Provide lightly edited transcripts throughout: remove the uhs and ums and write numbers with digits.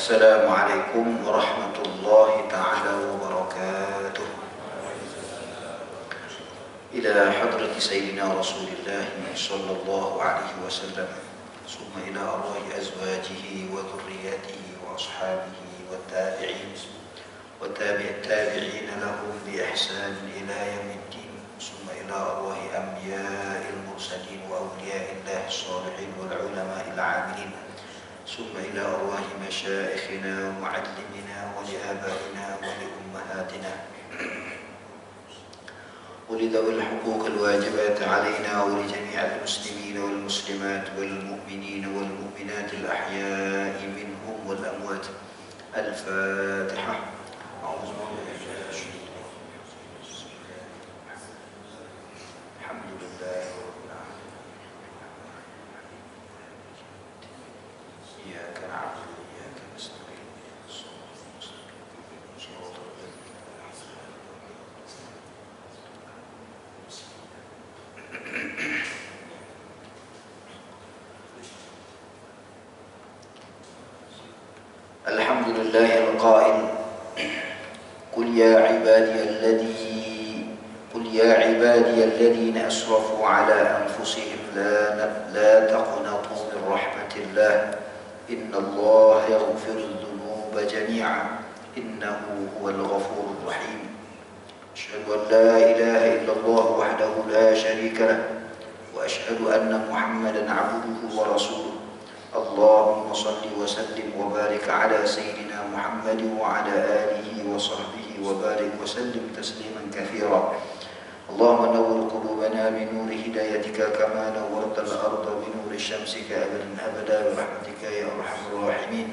Assalamualaikum warahmatullahi ta'ala wabarakatuh. Ila hadrati Sayyidina Rasulillah sallallahu alaihi wasallam, summa ila arwahi azwajihi wa dhurriyyatihi wa ashabihi wa tabi'in wa tabi'in lahum bi ihsan ila yaumiddin, summa ila arwahi anbiya'il mursalin wa awliya'illah salihin wal ulama'il 'amilin, ثم إلى أرواح مشائخنا ومعلمنا ولآبائنا ولأمهاتنا ولذوي الحقوق الواجبات علينا ولجميع المسلمين والمسلمات والمؤمنين والمؤمنات الأحياء منهم والأموات. الفاتحة. أعوذ بالله من الشيطان الرجيم. الحمد لله رب العالمين. إياك نعبد وإياك نستعين. صراط الذين أنعمت عليهم. الحمد لله القائل قل يا عبادي الذين أسرفوا على أنفسهم لا تقنطوا من رحمة الله إن الله يغفر الذنوب جميعا إنه هو الغفور الرحيم. أشهد أن لا إله إلا الله وحده لا شريك له وأشهد أن محمدا عبده ورسوله. اللهم صل وسلم وبارك على سيدنا محمد وعلى آله وصحبه وبارك وسلم تسليما كثيرا. اللهم نور قلوبنا بنور هدايتك كما نورت الأرض بنور شمسك أبدا برحمتك يا أرحم الراحمين.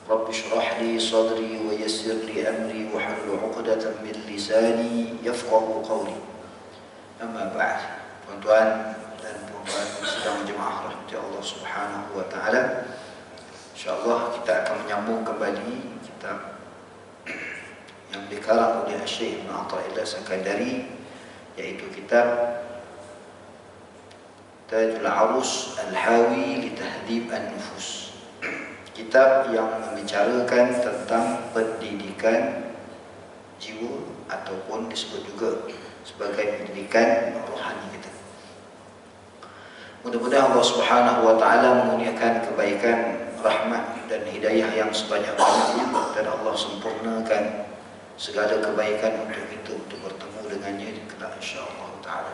رب اشرح لي صدري ويسر لي أمري واحلل عقدة من لساني يفقه قولي. أما بعد. Tuan-tuan dan puan-puan sidang jemaah rahmati Allah Subhanahu wa taala. Insyaallah kita akan menyambung kembali kitab yang dikarang oleh Syekh Ibn Atha'illah Sakandari, yaitu kitab Tajul Arus Al-Hawi li Tahdhib An-Nufus. Kitab yang membicarakan tentang pendidikan jiwa ataupun disebut juga sebagai pendidikan rohani kita. Mudah-mudahan Allah Subhanahu wa taala mengurniakan kebaikan, rahmat dan hidayah yang sebanyak-banyaknya, dan Allah sempurnakan segala kebaikan untuk kita untuk bertemu dengannya di kelak insya-Allah taala.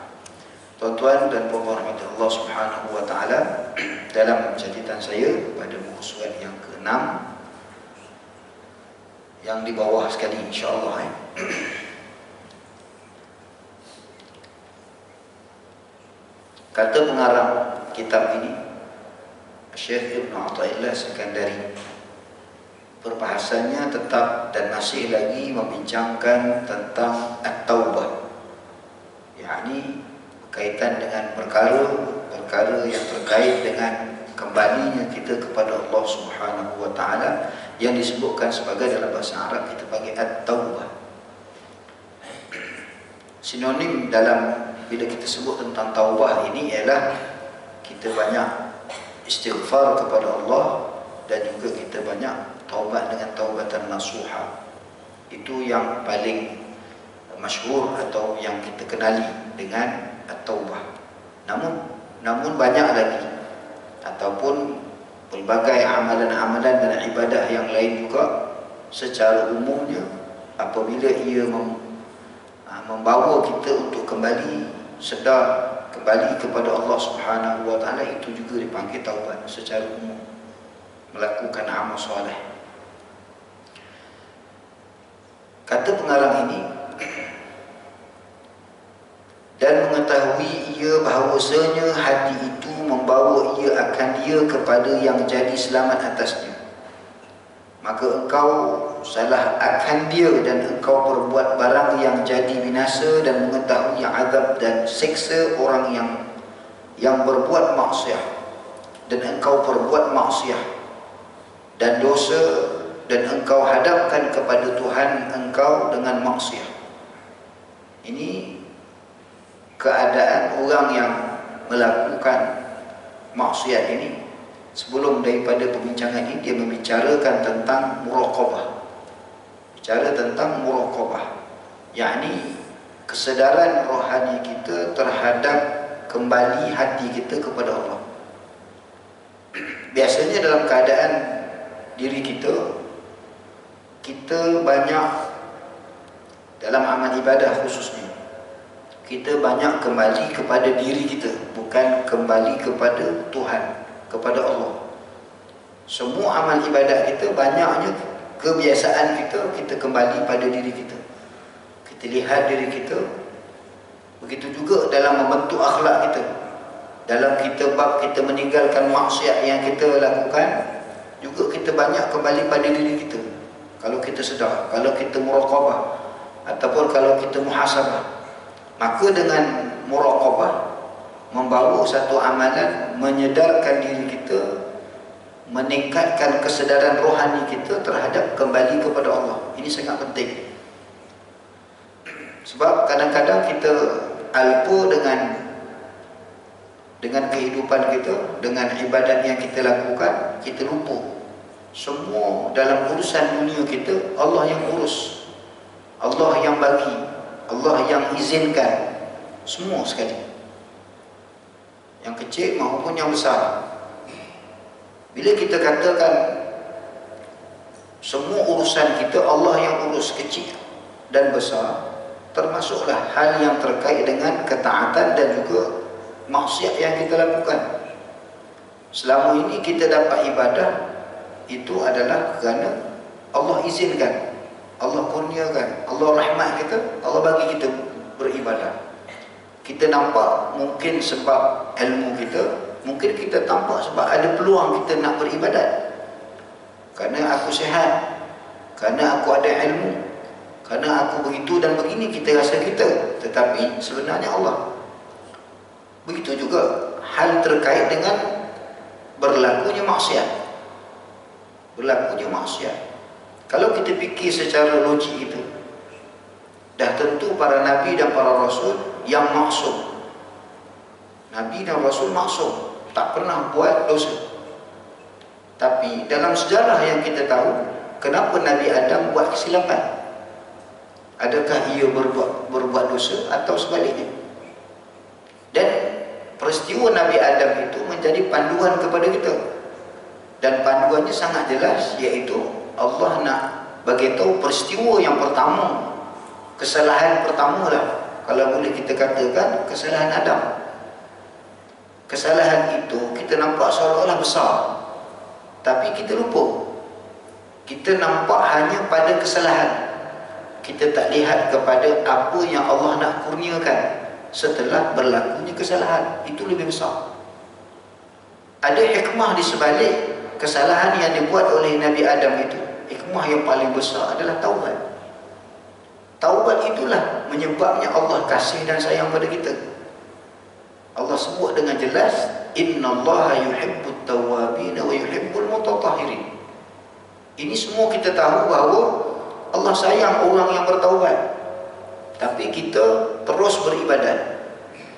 Tuan-tuan dan puan-puan rahmat Allah Subhanahu wa taala, dalam catatan saya pada muka surat yang ke-6 yang di bawah sekali insya-Allah kata pengarang kitab ini, Syekh Ibn Atha'illah Sakandari, perbahasannya tetap dan masih lagi membincangkan tentang at-taubah, yakni berkaitan dengan perkara yang terkait dengan kembalinya kita kepada Allah Subhanahu wa taala, yang disebutkan sebagai dalam bahasa Arab kita panggil at-taubah. Sinonim dalam bila kita sebut tentang taubah ini ialah kita banyak istighfar kepada Allah dan juga kita banyak taubat dengan taubatan nasuha. Itu yang paling masyhur atau yang kita kenali dengan at-taubah. Namun banyak lagi ataupun pelbagai amalan-amalan dan ibadah yang lain juga secara umumnya apabila ia membawa kita untuk sedar kembali kepada Allah Subhanahu wa taala, itu juga dipanggil taubat secara umum, melakukan amal soleh. Kata pengarang ini, dan mengetahui ia bahawasanya hati itu membawa ia kepada yang jadi selamat atasnya, maka engkau salah akan dia dan engkau perbuat barang yang jadi binasa, dan mengetahui azab dan siksa orang yang berbuat maksiat, dan engkau perbuat maksiat dan dosa, dan engkau hadapkan kepada Tuhan engkau dengan maksiat. Ini keadaan orang yang melakukan maksiat ini sebelum daripada pembincangan ini, dia membicarakan tentang muraqabah. Bicara tentang muraqabah, yakni kesedaran rohani kita terhadap kembali hati kita kepada Allah. Biasanya dalam keadaan diri kita banyak dalam amal ibadah khususnya, kita banyak kembali kepada diri kita, bukan kembali kepada Tuhan, kepada Allah. Semua amal ibadat kita banyaknya kebiasaan kita kembali pada diri kita. Kita lihat diri kita. Begitu juga dalam membentuk akhlak kita. Dalam kita bab kita meninggalkan maksiat yang kita lakukan, juga kita banyak kembali pada diri kita. Kalau kita sedar, kalau kita muraqabah, ataupun kalau kita muhasabah, maka dengan muraqabah membawa satu amalan menyedarkan diri kita, meningkatkan kesedaran rohani kita terhadap kembali kepada Allah. Ini sangat penting. Sebab kadang-kadang kita alpa dengan kehidupan kita, dengan ibadat yang kita lakukan, kita lupa semua dalam urusan dunia kita Allah yang urus, Allah yang bagi, Allah yang izinkan, semua sekali, yang kecil maupun yang besar. Bila kita katakan semua urusan kita Allah yang urus, kecil dan besar, termasuklah hal yang terkait dengan ketaatan dan juga maksiat yang kita lakukan. Selama ini kita dapat ibadah, itu adalah kerana Allah izinkan, Allah kurniakan, Allah rahmat kita, Allah bagi kita beribadah. Kita nampak mungkin sebab ilmu kita, mungkin kita tampak sebab ada peluang kita nak beribadat. Kerana aku sihat, kerana aku ada ilmu, kerana aku begitu dan begini, kita rasa kita. Tetapi sebenarnya Allah. Begitu juga hal terkait dengan berlakunya maksiat. Berlakunya maksiat. Kalau kita fikir secara logik itu, dah tentu para Nabi dan para Rasul yang maksum. Nabi dan Rasul maksum, tak pernah buat dosa. Tapi dalam sejarah yang kita tahu, kenapa Nabi Adam buat kesilapan? Adakah ia berbuat dosa atau sebaliknya? Dan peristiwa Nabi Adam itu menjadi panduan kepada kita. Dan panduannya sangat jelas, iaitu Allah nak bagi tahu peristiwa yang pertama, kesalahan pertama lah, kalau boleh kita katakan, kesalahan Adam. Kesalahan itu kita nampak seolah-olah besar, tapi kita lupa. Kita nampak hanya pada kesalahan, kita tak lihat kepada apa yang Allah nak kurniakan setelah berlakunya kesalahan. Itu lebih besar. Ada hikmah di sebalik kesalahan yang dibuat oleh Nabi Adam itu. Hikmah yang paling besar adalah taubat. Taubat itulah menyebabnya Allah kasih dan sayang pada kita. Allah sebut dengan jelas, innallaha yuhibbut tawwabin wa yuhibbul mutatahhirin. Ini semua kita tahu bahawa Allah sayang orang yang bertaubat. Tapi kita terus beribadat.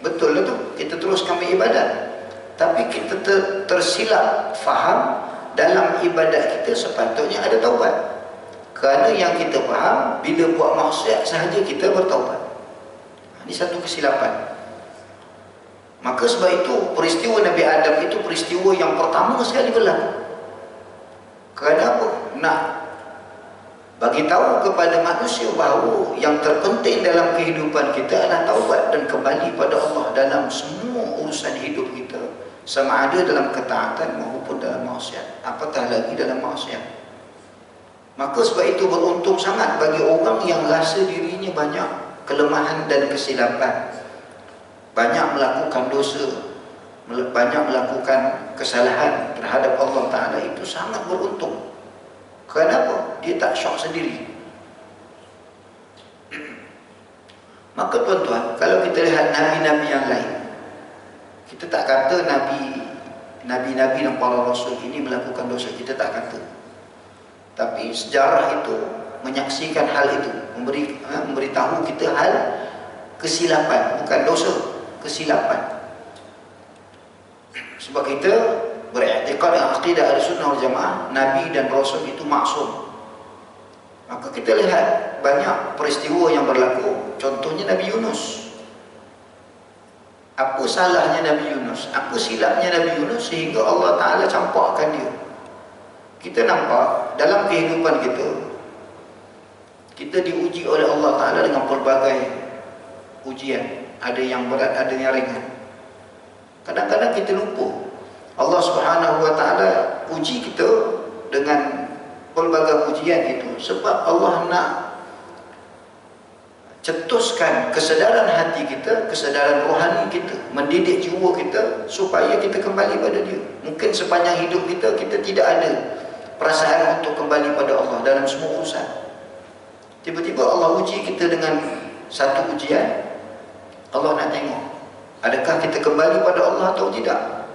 Betul lah tu, kita teruskan beribadat. Tapi kita tersilap faham, dalam ibadat kita sepatutnya ada taubat. Kerana yang kita faham, bila buat maksiat sahaja kita bertaubat. Ini satu kesilapan. Maka sebab itu peristiwa Nabi Adam itu peristiwa yang pertama sekali berlaku. Kerana apa? Nak bagi tahu kepada manusia bahawa yang terpenting dalam kehidupan kita adalah taubat dan kembali pada Allah dalam semua urusan hidup kita, sama ada dalam ketaatan maupun dalam maksiat, apatah lagi dalam maksiat. Maka sebab itu beruntung sangat bagi orang yang rasa dirinya banyak kelemahan dan kesilapan, banyak melakukan dosa, banyak melakukan kesalahan terhadap Allah Ta'ala. Itu sangat beruntung. Kenapa? Dia tak syok sendiri. Maka tuan-tuan, kalau kita lihat Nabi-Nabi yang lain, kita tak kata Nabi-Nabi dan para Rasul ini melakukan dosa, kita tak kata. Tapi sejarah itu menyaksikan hal itu, memberitahu kita hal kesilapan, bukan dosa, kesilapan. Sebab kita beriktikad dengan akidah Ahlussunnah wal Jamaah, Nabi dan Rasul itu maksum. Maka kita lihat banyak peristiwa yang berlaku. Contohnya Nabi Yunus. Apa salahnya Nabi Yunus? Apa silapnya Nabi Yunus sehingga Allah Ta'ala campakkan dia? Kita nampak dalam kehidupan kita diuji oleh Allah Ta'ala dengan pelbagai ujian. Ada yang berat, ada yang ringan. Kadang-kadang kita lupa Allah Subhanahu Wa Ta'ala uji kita dengan pelbagai ujian itu sebab Allah nak cetuskan kesedaran hati kita, kesedaran rohani kita, mendidik jiwa kita supaya kita kembali pada dia. Mungkin sepanjang hidup kita tidak ada perasaan untuk kembali pada Allah dalam semua urusan. Tiba-tiba Allah uji kita dengan satu ujian. Allah nak tengok adakah kita kembali pada Allah atau tidak.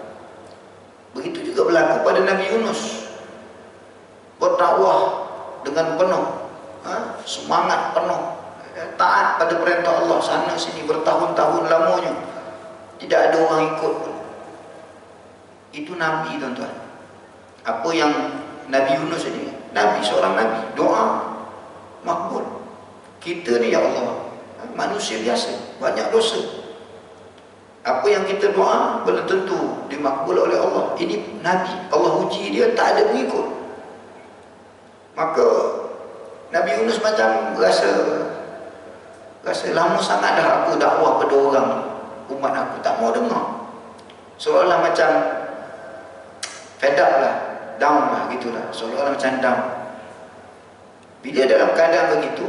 Begitu juga berlaku pada Nabi Yunus. Berdakwah dengan penuh semangat penuh, taat pada perintah Allah sana sini bertahun-tahun lamanya, tidak ada orang ikut pun. Itu Nabi, tuan-tuan. Apa yang Nabi Yunus ini, Nabi, seorang Nabi, doa makbul. Kita ni ya Allah, manusia biasa, banyak dosa. Apa yang kita doa belum tentu dimakbul oleh Allah. Ini Nabi, Allah uji dia, tak ada pengikut. Maka Nabi Yunus macam rasa lama sangat dah aku dakwah pada orang, umat aku tak mau dengar. Seolah-olah macam fed up lah, down lah, gitulah. Seolah-olah macam down. Bila dalam keadaan begitu,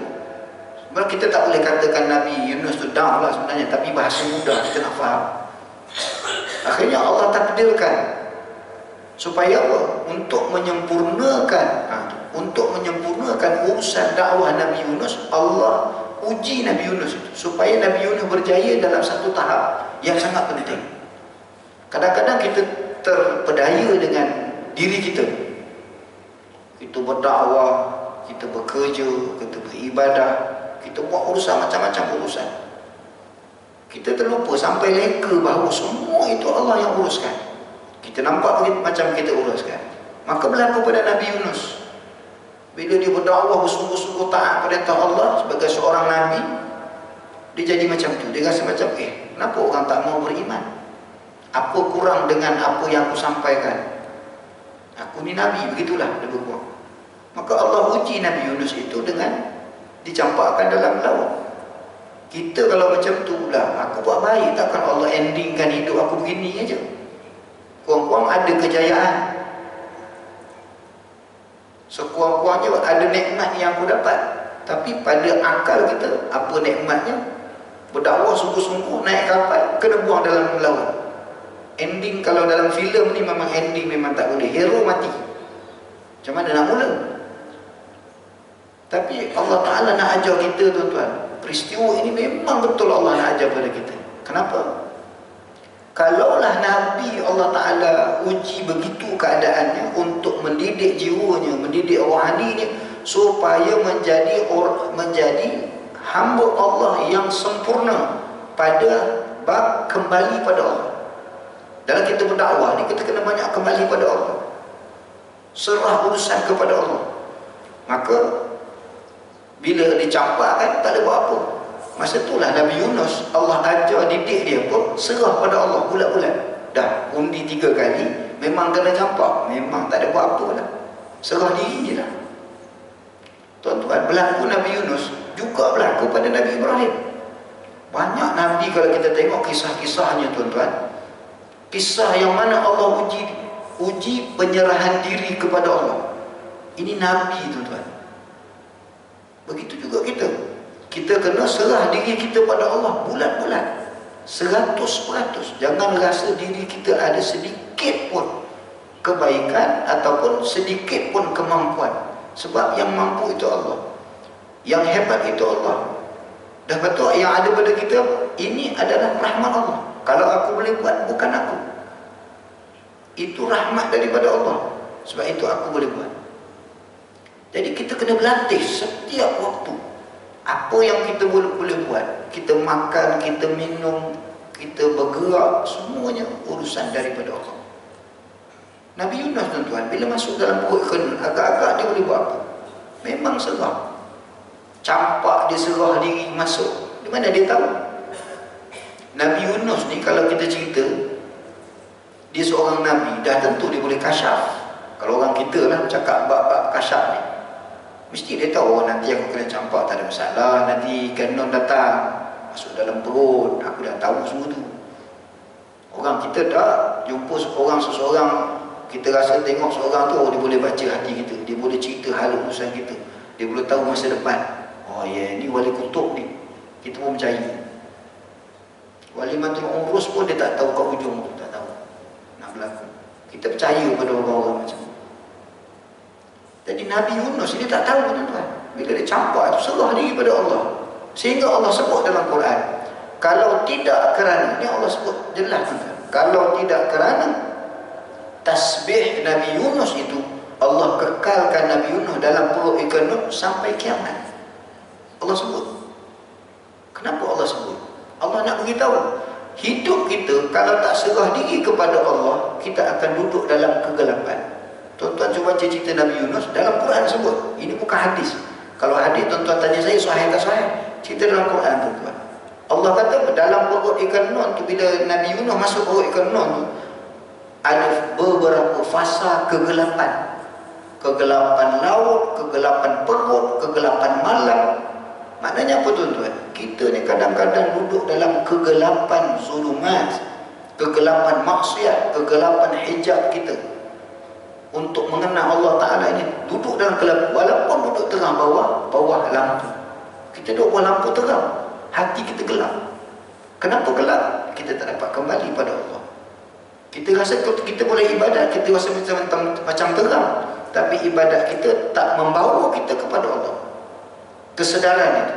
sebenarnya kita tak boleh katakan Nabi Yunus tu down lah sebenarnya, tapi bahasa mudah kita nak faham. Akhirnya Allah takdirkan supaya apa? Untuk menyempurnakan urusan dakwah Nabi Yunus, Allah uji Nabi Yunus itu supaya Nabi Yunus berjaya dalam satu tahap yang sangat penting. Kadang-kadang kita terpedaya dengan diri kita. Kita berdakwah, kita bekerja, kita beribadah, kita buat urusan macam-macam urusan. Kita terlupa sampai leka bahawa semua itu Allah yang uruskan. Kita nampak macam kita uruskan. Maka berlaku pada Nabi Yunus. Bila dia berdakwah bersungguh-sungguh taat perintah Allah sebagai seorang Nabi, dia jadi macam tu. Dia rasa macam, kenapa orang tak mau beriman? Apa kurang dengan apa yang aku sampaikan? Aku ni Nabi, begitulah dia berbuat. Maka Allah uji Nabi Yunus itu dengan dicampakkan dalam laut. Kita kalau macam tu lah, aku buat baik, takkan Allah endingkan hidup aku begini aja. Kurang-kurang ada kejayaan, sekurang-kurangnya ada nikmat yang aku dapat. Tapi pada akal kita, apa nikmatnya? Berdakwah sungguh-sungguh, naik kapal, kena buang dalam laut. Ending kalau dalam filem ni memang ending memang tak boleh, hero mati. Macam mana nak mula? Tapi Allah Ta'ala nak ajar kita, tuan-tuan, peristiwa ini memang betul Allah nak ajar pada kita. Kenapa? Kalaulah Nabi Allah Ta'ala uji begitu keadaannya untuk mendidik jiwanya, mendidik rohaninya supaya menjadi hamba Allah yang sempurna pada bab kembali pada Allah. Dalam kita berdakwah ni, kita kena banyak kembali pada Allah, serah urusan kepada Allah. Maka bila dicampakkan, tak ada buat apa. Masa itulah Nabi Yunus, Allah ajar didik dia pun serah pada Allah bulat-bulat. Dah undi 3 kali, memang kena campak, memang tak ada buat apa lah, serah diri je lah. Tuan-tuan, berlaku Nabi Yunus juga berlaku pada Nabi Ibrahim. Banyak Nabi kalau kita tengok kisah-kisahnya, tuan-tuan, kisah yang mana Allah uji penyerahan diri kepada Allah. Ini Nabi, tuan-tuan. Begitu juga kita kena serah diri kita pada Allah bulat-bulat, 100%. Jangan rasa diri kita ada sedikit pun kebaikan ataupun sedikit pun kemampuan. Sebab yang mampu itu Allah, yang hebat itu Allah. Dah betul yang ada pada kita ini adalah rahmat Allah. Kalau aku boleh buat, bukan aku, itu rahmat daripada Allah. Sebab itu aku boleh buat. Jadi kita kena berlatih setiap waktu. Apa yang kita boleh buat, kita makan, kita minum, kita bergerak, semuanya urusan daripada Allah. Nabi Yunus tuan-tuan, bila masuk dalam perut ikan nun, agak-agak dia boleh buat apa? Memang serah. Campak dia serah diri masuk. Di mana dia tahu? Nabi Yunus ni kalau kita cerita, dia seorang Nabi, dah tentu dia boleh kasyaf. Kalau orang kita lah cakap bab-bab kasyaf ni, mesti dia tahu, oh, nanti aku kena campak tak ada masalah, nanti ikan nun datang masuk dalam perut, aku dah tahu semua tu. Orang kita dah jumpa seseorang, kita rasa tengok seorang tu, oh, dia boleh baca hati kita, dia boleh cerita hal urusan kita, dia boleh tahu masa depan. Oh ya, ni wali kutub ni, kita pun percaya. Wali matul urus pun dia tak tahu kat hujung tu, tak tahu nak berlaku. Kita percaya pada orang-orang macam tu. Jadi Nabi Yunus ini tak tahu tuan-tuan, bila dia campak tu serah diri pada Allah, sehingga Allah sebut dalam Quran, kalau tidak kerana, ni Allah sebut jelas tuan-tuan, kalau tidak kerana tasbih Nabi Yunus itu, Allah kekalkan Nabi Yunus dalam perut ikan nun sampai kiamat. Allah sebut. Kenapa Allah sebut? Allah nak beritahu, hidup kita kalau tak serah diri kepada Allah, kita akan duduk dalam kegelapan. Tuan-tuan cuba baca cerita Nabi Yunus, dalam Quran sebut. Ini bukan hadis. Kalau hadis tuan-tuan tanya saya sahih tak sahih, cerita dalam Quran tuan-tuan. Allah kata dalam perut ikan nun tu, bila Nabi Yunus masuk perut ikan nun tu, ada beberapa fasa kegelapan. Kegelapan laut, kegelapan perut, kegelapan malam. Maknanya apa tuan-tuan? Kita ni kadang-kadang duduk dalam kegelapan zulumat, kegelapan maksiat, kegelapan hijab kita. Untuk mengenal Allah Ta'ala ini, duduk dalam gelap, walaupun duduk terang bawah lampu. Kita duduk bawah lampu terang, hati kita gelap. Kenapa gelap? Kita tak dapat kembali pada Allah. Kita rasa kita boleh ibadat, kita rasa macam terang, tapi ibadat kita tak membawa kita kepada Allah. Kesedaran itu,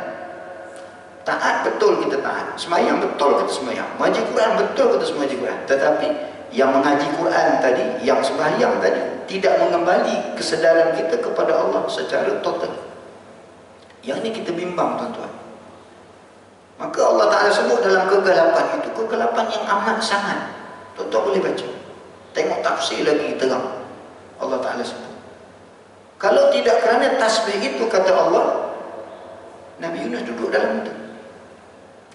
taat betul kita taat, semayang betul kita semayang, mengaji Quran betul kita mengaji Quran, tetapi yang mengaji Quran tadi, yang sembahyang tadi, tidak mengembali kesedaran kita kepada Allah secara total. Yang ini kita bimbang tuan-tuan. Maka Allah Ta'ala sebut dalam kegelapan itu, kegelapan yang amat sangat. Tuan-tuan boleh baca, tengok tafsir lagi terang. Allah Ta'ala sebut, kalau tidak kerana tasbih itu, kata Allah, Nabi Yunus duduk dalam itu.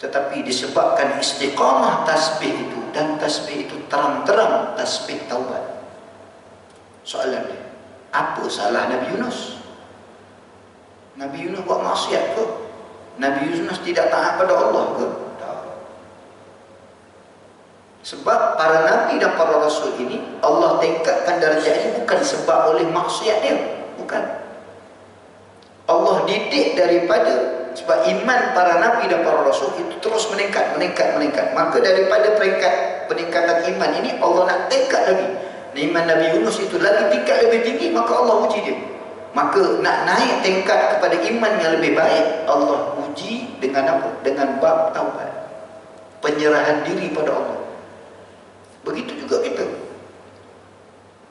Tetapi disebabkan istiqamah tasbih itu, dan tasbih itu terang-terang tasbih taubat. Soalan dia, apa salah Nabi Yunus? Nabi Yunus buat maksiat ke? Nabi Yunus tidak taat pada Allah ke? Tak. Sebab para Nabi dan para Rasul ini, Allah tingkatkan darjatnya bukan sebab oleh maksiat dia, bukan. Allah didik daripada, sebab iman para Nabi dan para Rasul itu terus meningkat. Maka daripada peningkatan iman ini, Allah nak tingkat lagi. Iman Nabi Yunus itu lagi tingkat lebih tinggi, maka Allah uji dia. Maka nak naik tingkat kepada iman yang lebih baik, Allah uji dengan apa? Dengan bab taubat, penyerahan diri pada Allah. Begitu juga kita.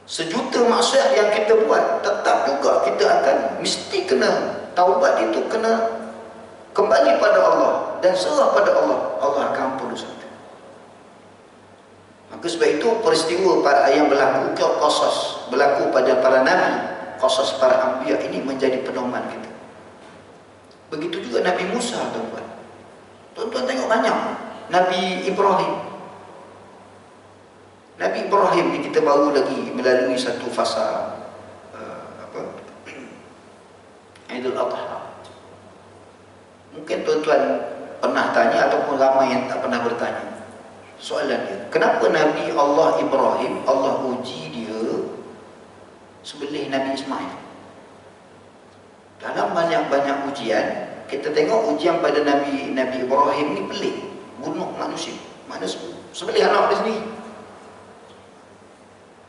Sejuta maksiat yang kita buat, tetap juga kita akan mesti kena taubat itu, kena kembali pada Allah dan serah pada Allah. Allah akan ampun dosa kita. Maka sebab itu peristiwa yang berlaku, qasas berlaku pada para nabi, qasas para anbiya ini menjadi pedoman kita. Begitu juga Nabi Musa tuan-tuan. Tuan-tuan tengok banyak Nabi Ibrahim. Nabi Ibrahim ni kita baru lagi melalui satu fasa Idul Adha. Mungkin tuan-tuan pernah tanya, ataupun ramai yang tak pernah bertanya. Soalan dia, kenapa Nabi Allah Ibrahim, Allah uji dia sembelih Nabi Ismail? Dalam banyak-banyak ujian, kita tengok ujian pada Nabi Ibrahim ni pelik. Bunuh manusia, sembelih anak dia sendiri.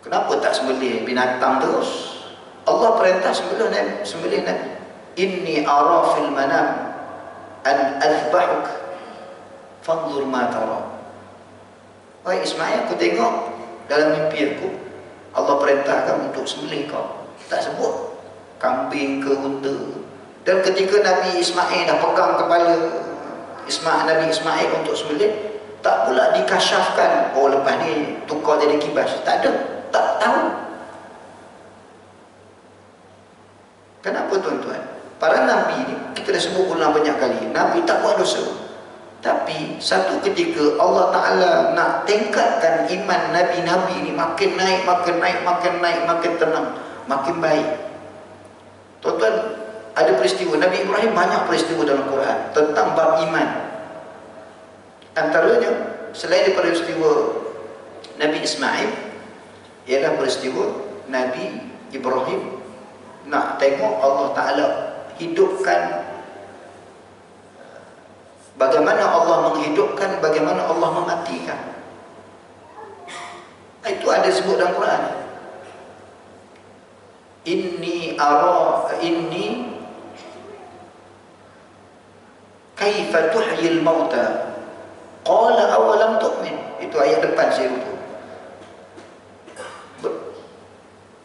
Kenapa tak sembelih binatang terus? Allah perintah sembelih Nabi. Inni ara fil manam an azbahuk fanzur ma tara. Wahai Ismail, aku tengok dalam mimpi aku, Allah perintahkan untuk sembelih kau. Tak sebut kambing ke unta. Dan ketika Nabi Ismail dah pegang kepala Nabi Ismail untuk sembelih, tak pula dikasyafkan, oh lepas ni tukar jadi kibas. Tak ada, tak tahu. Para nabi ni, kita dah sebut ulang banyak kali, nabi tak buat dosa. Tapi satu ketika Allah Ta'ala nak tingkatkan iman nabi-nabi ni, makin naik, makin naik, makin naik, makin tenang, makin baik. Tuan-tuan, ada peristiwa Nabi Ibrahim, banyak peristiwa dalam Quran tentang bab iman. Antaranya, selain daripada peristiwa Nabi Ismail, ialah peristiwa Nabi Ibrahim nak tengok Allah Ta'ala hidupkan, bagaimana Allah menghidupkan, bagaimana Allah mematikan. Itu ada sebut dalam Quran. Inni kaifa tuhyil mauta qala awalam tu'min. Itu ayat depan saya lupa.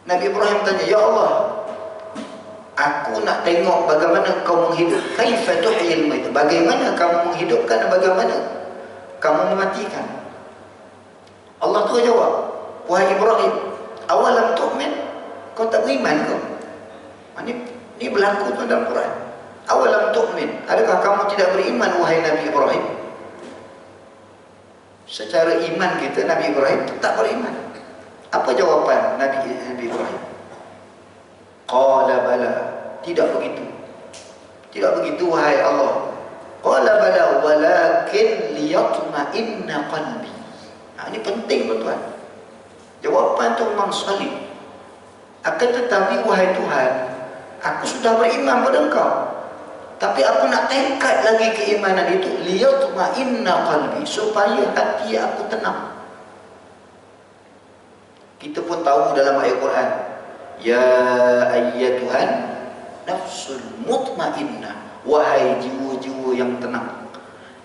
Nabi Ibrahim tanya, ya Allah, aku nak tengok bagaimana kau menghidup. Kaifa tuhyil mauta, bagaimana kamu menghidupkan dan bagaimana kamu mematikan. Allah tu jawab, wahai Ibrahim, awalam tu'min, kau tak beriman kau? Ini berlaku tu dalam Quran. Awalam tu'min, adakah kamu tidak beriman wahai Nabi Ibrahim? Secara iman kita, Nabi Ibrahim tak beriman. Apa jawapan Nabi Ibrahim? Qala bala, tidak begitu. Tidak begitu wahai Allah. Qala bala walakin liyatma'inna qalbi. Ini penting tuan-tuan. Jawapan tu memang solid. Akan tetapi wahai Tuhan, aku sudah beriman pada Engkau, tapi aku nak tingkat lagi keimanan itu, liyatma'inna qalbi, supaya hati aku tenang. Kita pun tahu dalam ayat Quran, ya ayyatuhan nafsul mutmainnah, wahai jiwa-jiwa yang tenang.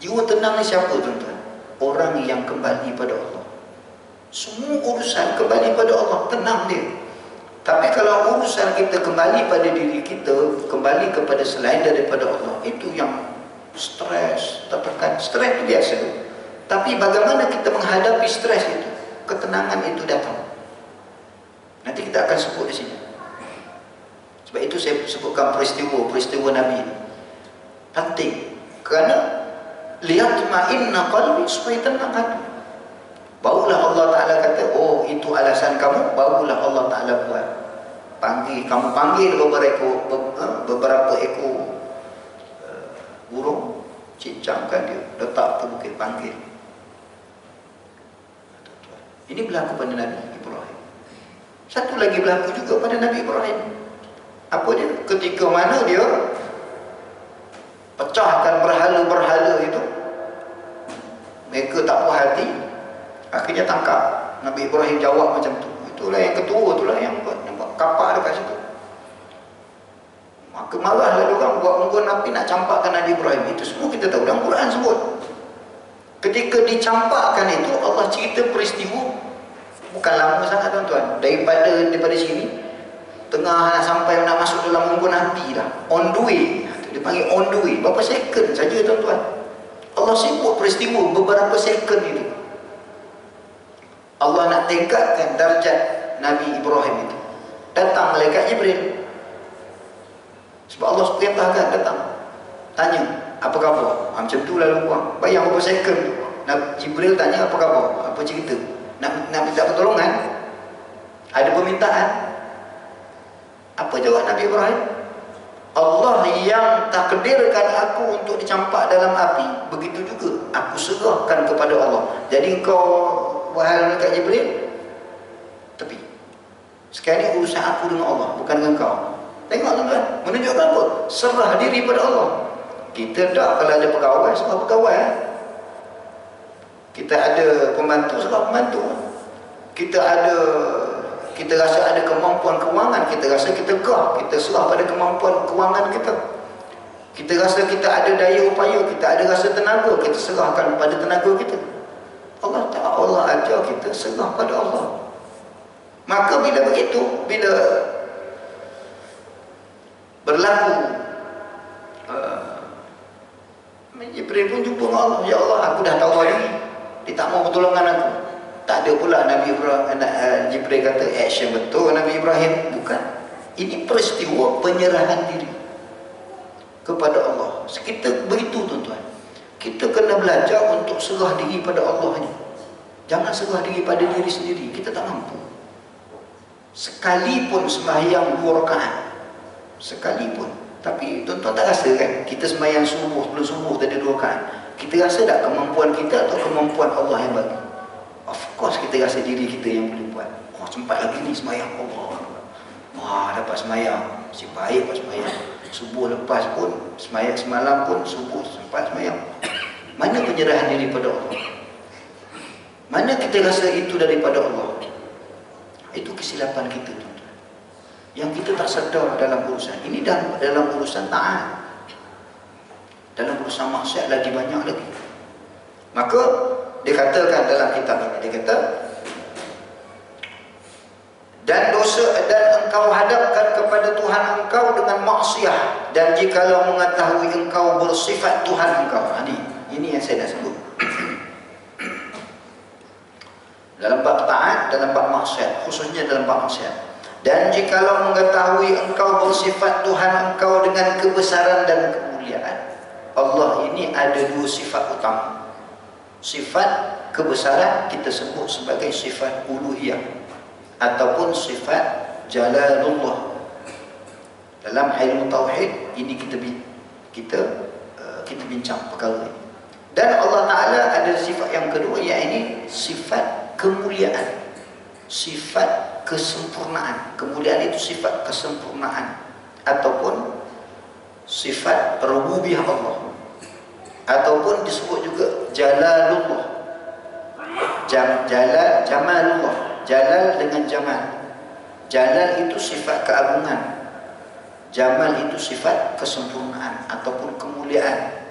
Jiwa tenang ni siapa tuan-tuan? Orang yang kembali pada Allah. Semua urusan kembali pada Allah, tenang dia. Tapi kalau urusan kita kembali pada diri kita, kembali kepada selain daripada Allah, itu yang stres, tertekan. Stres itu biasa. Tapi bagaimana kita menghadapi stres itu, ketenangan itu datang. Nanti kita akan sebut di sini. Sebab itu saya sebutkan peristiwa Nabi ini penting, kerana liyatma'inna qalbi, supaya tenang hati. Barulah Allah Ta'ala kata, oh itu alasan kamu, barulah Allah Ta'ala buat. Kamu panggil beberapa ekor burung, cincangkan dia, letak ke bukit, panggil. Ini berlaku pada Nabi Ibrahim. Satu lagi berlaku juga pada Nabi Ibrahim. Apa dia? Ketika mana dia pecahkan berhala-berhala itu, mereka tak puas hati, akhirnya tangkap. Nabi Ibrahim jawab macam tu. Itulah yang ketua, itulah yang nampak kapak dekat situ. Maka marahlah orang buat unggun Nabi nak campakkan Nabi Ibrahim. Itu semua kita tahu, dalam Quran sebut. Ketika dicampakkan itu, Allah cerita peristiwa bukan lama sangat tuan-tuan. Daripada sini, tengah nak sampai nak masuk dalam unggun Nabi dah, on the way. Dia panggil on the way. Berapa second saja tuan-tuan. Allah sebut peristiwa beberapa second itu. Allah nak tingkatkan darjat Nabi Ibrahim itu. Datang malaikat Jibril. Sebab Allah perintahkan datang. Tanya, apa khabar? Macam tu lalu buang. Bayang berapa second tu. Jibril tanya, apa khabar? Apa cerita? Nak minta pertolongan? Ada permintaan? Apa jawab Nabi Ibrahim? Allah yang takdirkan aku untuk dicampak dalam api, begitu juga aku serahkan kepada Allah. Jadi engkau, wahai malaikat Jibril, tepi. Sekarang urusan aku dengan Allah, bukan dengan kau. Tengok tuan-tuan, menunjukkan apa? Serah diri pada Allah. Kita tak, kalau ada pegawai, serah pegawai. Kita ada pembantu, serah pembantu. Kita rasa ada kemampuan kewangan, kita rasa kita gah, kita serah pada kemampuan kewangan kita. Kita rasa kita ada daya upaya, kita ada rasa tenaga, kita serahkan pada tenaga kita. Allah ajar kita serah pada Allah. Maka bila begitu, bila berlaku Jibril pun jumpa dengan Allah, ya Allah, aku dah tahu hari dia tak mau pertolongan aku. Tak ada pula Nabi Ibrahim, Jibril kata action betul Nabi Ibrahim. Bukan. Ini peristiwa penyerahan diri. kepada Allah. Kita begitu tuan-tuan. Kita kena belajar untuk serah diri pada Allah ni. Jangan serah diri pada diri sendiri. Kita tak mampu. Sekalipun sembahyang 2 rakaat, sekalipun. Tapi tuan-tuan tak rasa kan, kita sembahyang subuh, sebelum subuh tadi 2 rakaat, kita rasa tak kemampuan kita atau kemampuan Allah yang bagi? Of course kita rasa diri kita yang boleh buat. Oh, sempat lagi ni sembahyang Allah. Wah, dapat sembahyang. Si baik dapat sembahyang. Subuh lepas pun sembahyang, semalam pun subuh sempat sembahyang. Mana penyerahan diri pada Allah? Mana kita rasa itu daripada Allah? Itu kesilapan kita, tuan-tuan. Yang kita tak sedar dalam urusan ini, dalam urusan taat. Dalam urusan maksiat lagi banyak lagi. Maka dikatakan dalam kitab ini, dia kata, dan dosa, dan engkau hadapkan kepada Tuhan engkau dengan maksiat, dan jikalau mengetahui engkau bersifat Tuhan engkau. Ini yang saya dah sebut. Dalam bab taat, dalam bab maksiat, khususnya dalam bab maksiat. Dan jikalau mengetahui engkau bersifat Tuhan engkau dengan kebesaran dan kemuliaan. Allah ini ada 2 sifat utama. Sifat kebesaran kita sebut sebagai sifat uluhiyah ataupun sifat jalalullah. Dalam ilmu tauhid ini kita bincang perkara ini. Dan Allah Ta'ala ada sifat yang kedua, iaitu sifat kemuliaan, sifat kesempurnaan. Kemuliaan itu sifat kesempurnaan ataupun sifat rububiyah Allah, ataupun disebut juga jalalullah. Jamalullah. Jalal dengan jamal. Jalal itu sifat keagungan, jamal itu sifat kesempurnaan ataupun kemuliaan.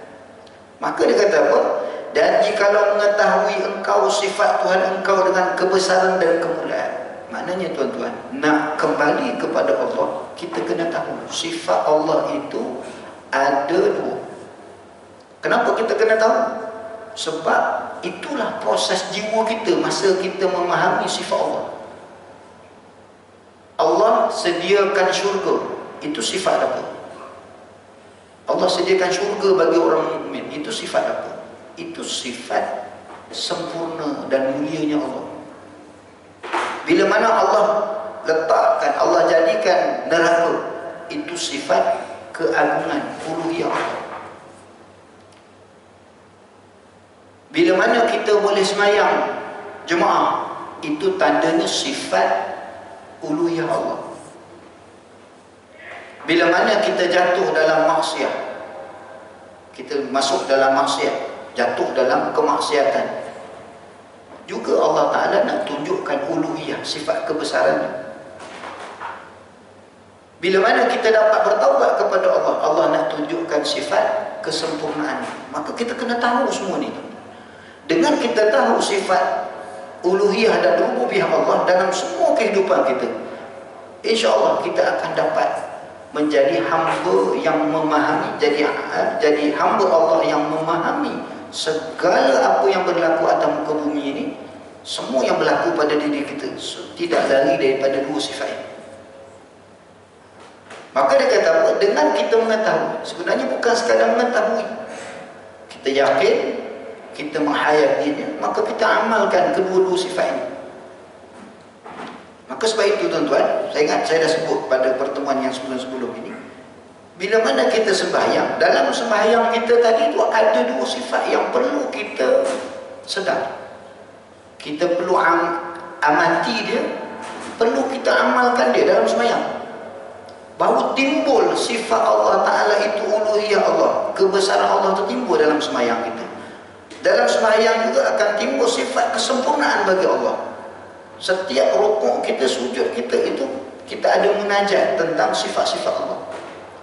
Maka dia kata apa? Dan jikalau mengetahui engkau sifat Tuhan engkau dengan kebesaran dan kemuliaan. Maknanya tuan-tuan, nak kembali kepada Allah, kita kena tahu sifat Allah itu ada 2. Kenapa kita kena tahu? Sebab itulah proses jiwa kita masa kita memahami sifat Allah. Allah sediakan syurga, itu sifat apa? Allah sediakan syurga bagi orang mukmin, itu sifat apa? Itu sifat sempurna dan mulianya Allah. Bila mana Allah letakkan, Allah jadikan neraka, itu sifat keagungan uluhiyah Allah. Bila mana kita boleh semayang jemaah, itu tandanya sifat uluhiyah Allah. Bila mana kita jatuh dalam maksiat, kita masuk dalam maksiat, jatuh dalam kemaksiatan, juga Allah Ta'ala nak tunjukkan uluhiyah, sifat kebesarannya. Bila mana kita dapat bertaubat kepada Allah, Allah nak tunjukkan sifat kesempurnaan. Maka kita kena tahu semua ni. Dengan kita tahu sifat uluhiyah dan rububiyah Allah dalam semua kehidupan kita, insya-Allah kita akan dapat menjadi hamba yang memahami, jadi hamba Allah yang memahami segala apa yang berlaku atas muka bumi ini. Semua yang berlaku pada diri kita tidak lari daripada 2 sifat ini. Maka dia kata apa? Dengan kita mengetahui, sebenarnya bukan sekadar mengetahui, kita yakin, kita menghayatinya, maka kita amalkan kedua-dua sifat ini. Maka sebab itu tuan-tuan, saya ingat saya dah sebut pada pertemuan yang sebelum-sebelum ini, bila mana kita sembahyang, dalam sembahyang kita tadi itu ada 2 sifat yang perlu kita sedar. Kita perlu amati dia, perlu kita amalkan dia dalam sembahyang. Baru timbul sifat Allah Ta'ala itu uluhiyah Allah, kebesaran Allah itu timbul dalam sembahyang kita. Dalam sembahyang juga akan timbul sifat kesempurnaan bagi Allah. Setiap rukuk kita, sujud kita itu, kita ada munajat tentang sifat-sifat Allah.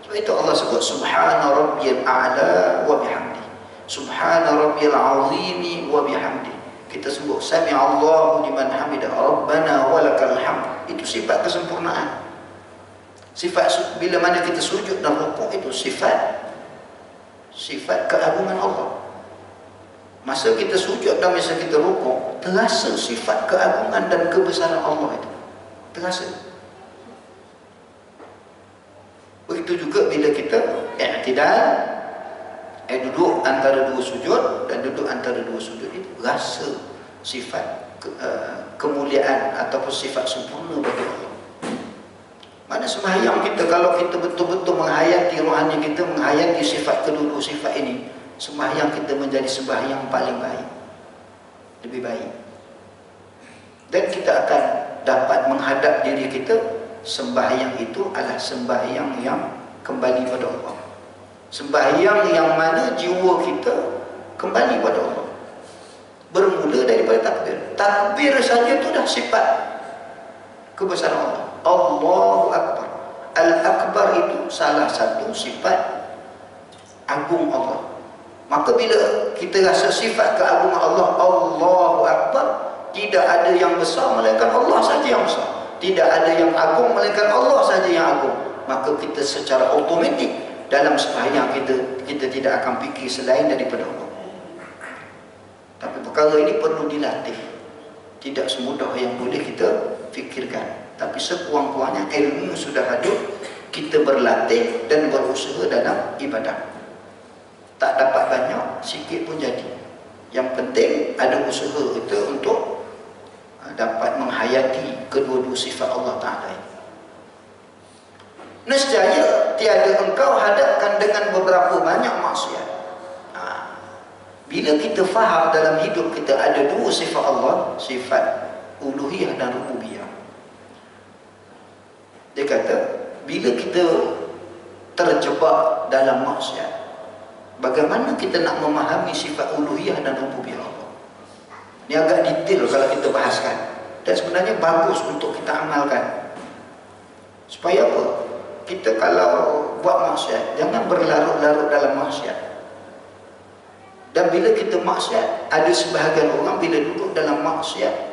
Sebab itu Allah sebut Subhana Rabbiyal A'la wa bihamdi, Subhana Rabbiyal Azimi wa bihamdi. Kita sebut Sami'allahu liman hamidah, Rabbana walakal hamd. Itu sifat kesempurnaan. Sifat bila mana kita sujud dan rukuk itu sifat keagungan Allah. Masa kita sujud dan masa kita rukuk, terasa sifat keagungan dan kebesaran Allah itu. Terasa. Begitu juga bila kita i'tidal, duduk antara dua sujud, dan duduk antara dua sujud itu rasa sifat kemuliaan ataupun sifat sempurna bagi Allah. Mana sembahyang kita, kalau kita betul-betul menghayati rohani kita, menghayati sifat kedua sifat ini, sembahyang kita menjadi sembahyang paling baik, lebih baik. Dan kita akan dapat menghadap diri kita, sembahyang itu adalah sembahyang yang kembali pada Allah. Sembahyang yang mana jiwa kita kembali pada Allah, bermula daripada takbir. Takbir saja itu dah sifat kebesaran Allah. Allahu Akbar. Al-Akbar itu salah satu sifat agung Allah. Maka bila kita rasa sifat keagungan Allah, Allahu Akbar, tidak ada yang besar melainkan Allah saja yang besar. Tidak ada yang agung melainkan Allah saja yang agung. Maka kita secara automatik dalam sembahyang kita tidak akan fikir selain daripada Allah. Tapi perkara ini perlu dilatih. Tidak semudah yang boleh kita fikirkan. Tapi sekurang-kurangnya ilmu sudah ada, kita berlatih dan berusaha dalam ibadah. Tak dapat banyak, sikit pun jadi. Yang penting ada usaha kita untuk dapat menghayati kedua-dua sifat Allah Ta'ala. Nescaya tiada engkau hadapkan dengan beberapa banyak maksiat. Bila kita faham dalam hidup kita ada dua sifat Allah, sifat uluhiyah dan rububiyah. Dia kata, bila kita terjebak dalam maksiat, bagaimana kita nak memahami sifat uluhiyah dan rububiyah Allah? Ini agak detail kalau kita bahaskan, dan sebenarnya bagus untuk kita amalkan. Supaya apa? Kita kalau buat maksiat, jangan berlarut-larut dalam maksiat. Dan bila kita maksiat, ada sebahagian orang bila duduk dalam maksiat,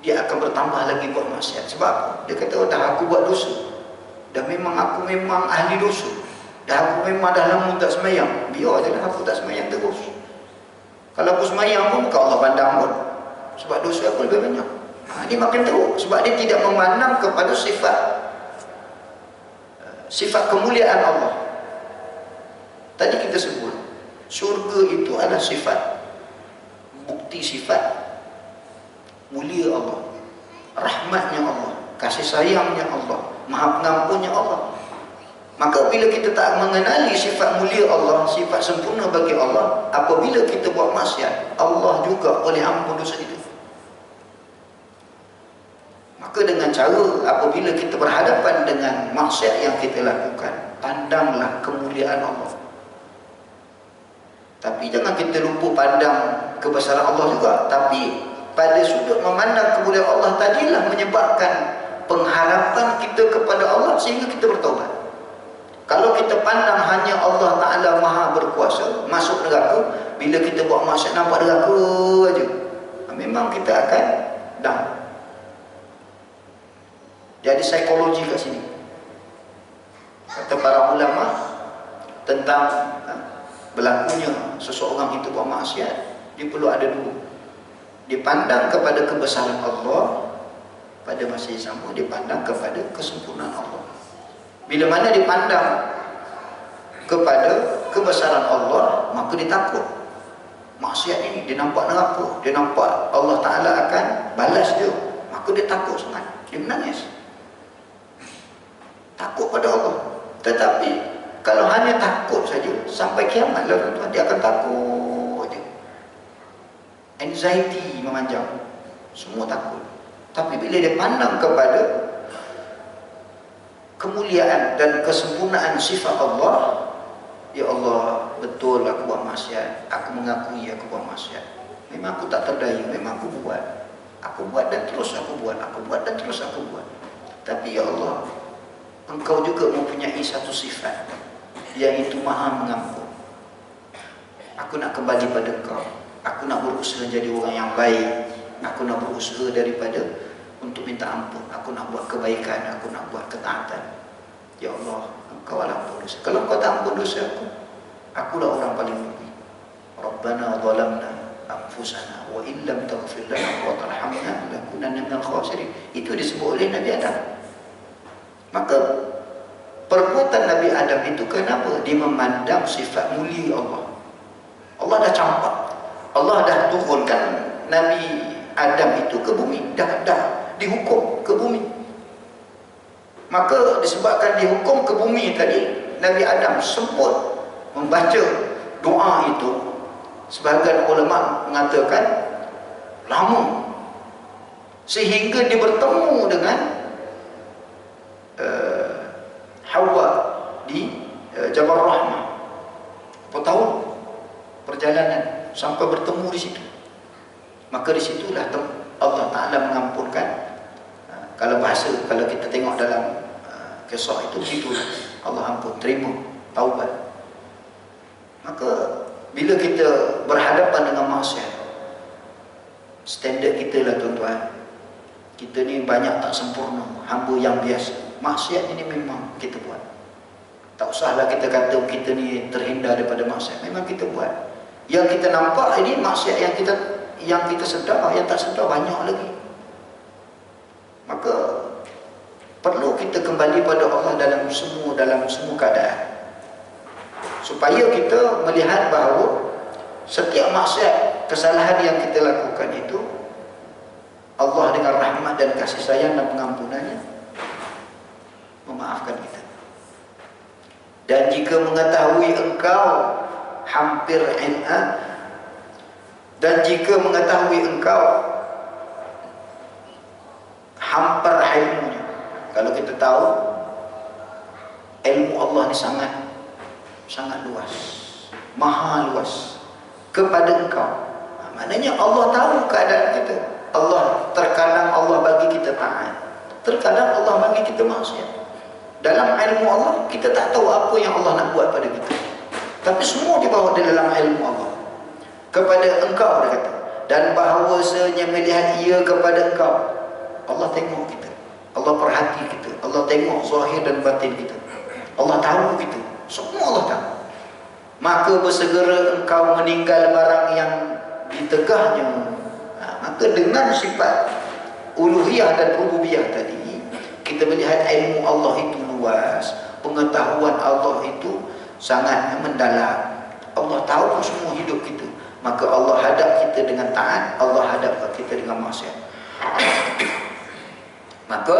dia akan bertambah lagi buat maksiat. Sebab apa? Dia kata, oh, dah aku buat dosa, dah memang aku memang ahli dosa, dah aku memang dah lama tak semayang, biar je lah aku tak semayang terus. Kalau aku semayang pun bukan Allah pandang pun, sebab dosa aku lebih banyak. Dia makin teruk, sebab dia tidak memandang kepada sifat kemuliaan Allah. Tadi kita sebut syurga itu adalah sifat, bukti sifat mulia Allah, rahmatnya Allah, kasih sayangnya Allah, maha pengampunnya Allah. Maka bila kita tak mengenali sifat mulia Allah, sifat sempurna bagi Allah, apabila kita buat maksiat, Allah juga boleh ampun dosa itu. Maka dengan cara apabila kita berhadapan dengan maksiat yang kita lakukan, pandanglah kemuliaan Allah. Tapi jangan kita lupa pandang kebesaran Allah juga. Tapi pada sudut memandang kemuliaan Allah tadilah menyebabkan pengharapan kita kepada Allah sehingga kita bertaubat. Kalau kita pandang hanya Allah Ta'ala Maha berkuasa, masuk neraka, bila kita buat maksiat nampak neraka aja, memang kita akan down. Jadi psikologi kat sini, kata para ulama tentang berlakunya seseorang itu buat maksiat, dia perlu ada dua. Dipandang kepada kebesaran Allah, pada masa yang sama dipandang kepada kesempurnaan Allah. Bila mana dipandang kepada kebesaran Allah, maka dia takut maksiat ini, dia nampak neraka, dia nampak Allah Ta'ala akan balas dia, maka dia takut sangat, dia menangis, takut pada Allah. Tetapi kalau hanya takut saja, sampai kiamat lah tuan, dia akan takut je, anxiety memanjang, semua takut. Tapi bila dia pandang kepada kemuliaan dan kesempurnaan sifat Allah, ya Allah, betul aku buat maksiat, aku mengakui aku buat maksiat, memang aku tak terdaya, memang aku buat dan terus aku buat, aku buat dan terus aku buat. Tapi ya Allah, Engkau juga mempunyai satu sifat, yaitu Maha Mengampun. Aku nak kembali pada Engkau, aku nak berusaha jadi orang yang baik, aku nak berusaha daripada untuk minta ampun, aku nak buat kebaikan, aku nak buat ketaatan. Ya Allah, Engkau ampun dosa. Kalau Engkau tak ampun dosa akulah orang paling rugi. Rabbana zalamna anfusana wa illam taghfir lana wa tarhamna lanakunanna minal khasirin. Itu disebut oleh Nabi Adam. Maka perbuatan Nabi Adam itu kenapa? Dia memandang sifat mulia Allah. Allah dah campak, Allah dah turunkan Nabi Adam itu ke bumi, dah dihukum ke bumi. Maka disebabkan dihukum ke bumi tadi, Nabi Adam sempat membaca doa itu. Sebahagian ulama mengatakan lama, sehingga dia bertemu dengan Hawa di Jabal Rahmah. Berapa tahun perjalanan sampai bertemu di situ. Maka di situlah Allah Ta'ala mengampunkan. Kalau kita tengok dalam kisah itu begitu, Allah ampun, terima taubat. Maka bila kita berhadapan dengan maksiat, standard kita lah tuan-tuan, kita ni banyak tak sempurna, hamba yang biasa. Maksiat ini memang kita buat. Tak usahlah kita kata kita ni terhindar daripada maksiat, memang kita buat. Yang kita nampak ini maksiat yang kita sedar, yang tak sedar banyak lagi. Maka perlu kita kembali pada Allah dalam semua keadaan, supaya kita melihat bahawa setiap maksiat, kesalahan yang kita lakukan itu, Allah dengan rahmat dan kasih sayang dan pengampunannya memaafkan kita. Dan jika mengetahui engkau hampir dan jika mengetahui engkau hampir ilmunya, kalau kita tahu ilmu Allah ni sangat luas, maha luas kepada engkau, maknanya Allah tahu keadaan kita. Terkadang Allah bagi kita taat, terkadang Allah bagi kita maksiat. Dalam ilmu Allah kita tak tahu apa yang Allah nak buat pada kita, tapi semua dibawa di dalam ilmu Allah. Kepada engkau dia kata, dan bahawasanya melihat ia kepada engkau, Allah tengok kita, Allah perhati kita, Allah tengok zahir dan batin kita, Allah tahu kita, semua Allah tahu. Maka bersegera engkau meninggal barang yang ditegahnya. Maka dengan sifat uluhiyah dan rububiyah tadi, kita melihat ilmu Allah itu luas, pengetahuan Allah itu sangat mendalam. Allah tahu semua hidup kita. Maka Allah hadap kita dengan taat, Allah hadap kita dengan maksiat. Maka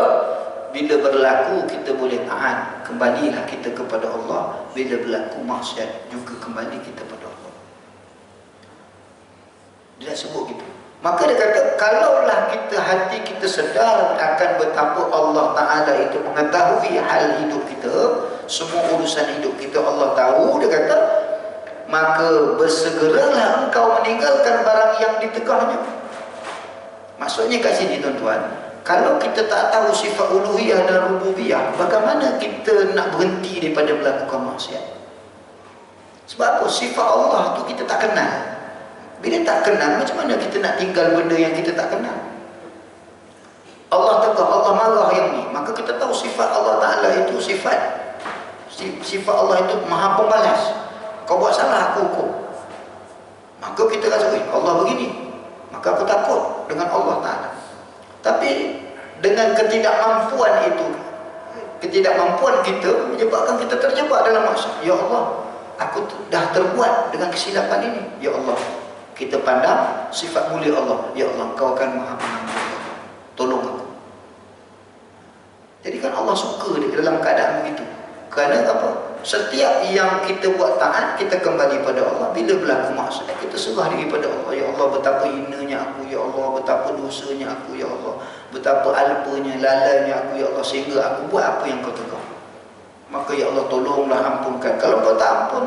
bila berlaku kita boleh taat, kembalilah kita kepada Allah. Bila berlaku maksiat, juga kembali kita kepada Allah. Dia sebut gitu. Maka dia kata, kalaulah hati kita sedar akan betapa Allah Ta'ala itu mengetahui hal hidup kita, semua urusan hidup kita Allah tahu, dia kata, maka bersegeralah engkau meninggalkan barang yang ditegahnya. Maksudnya kat sini tuan-tuan, kalau kita tak tahu sifat uluhiyah dan rububiyah, bagaimana kita nak berhenti daripada melakukan maksiat? Sebab apa? Sifat Allah tu kita tak kenal. Bila tak kenal, macam mana kita nak tinggal benda yang kita tak kenal? Allah tegah, Allah marah yang ni. Maka kita tahu sifat Allah Ta'ala itu sifat Allah itu maha pembalas. Kau buat salah, aku hukum. Maka kita rasa, Allah begini, maka aku takut dengan Allah Ta'ala. Tapi dengan ketidakmampuan itu, ketidakmampuan kita menyebabkan kita terjebak dalam maksiat. Ya Allah, aku dah terbuat dengan kesilapan ini. Ya Allah, kita pandang sifat mulia Allah. Ya Allah, Engkau akan maha pengampun, tolong aku. Jadi kan Allah suka dia dalam keadaan begitu. Kerana apa? Setiap yang kita buat taat, kita kembali pada Allah. Bila berlaku maksiat, kita serah diri pada Allah. Ya Allah, betapa hinanya aku. Ya Allah, betapa dosanya aku. Ya Allah, betapa alpanya, lalainya aku. Ya Allah, sehingga aku buat apa yang kau tegak. Maka ya Allah, tolonglah ampunkan. Kalau kau tak ampun,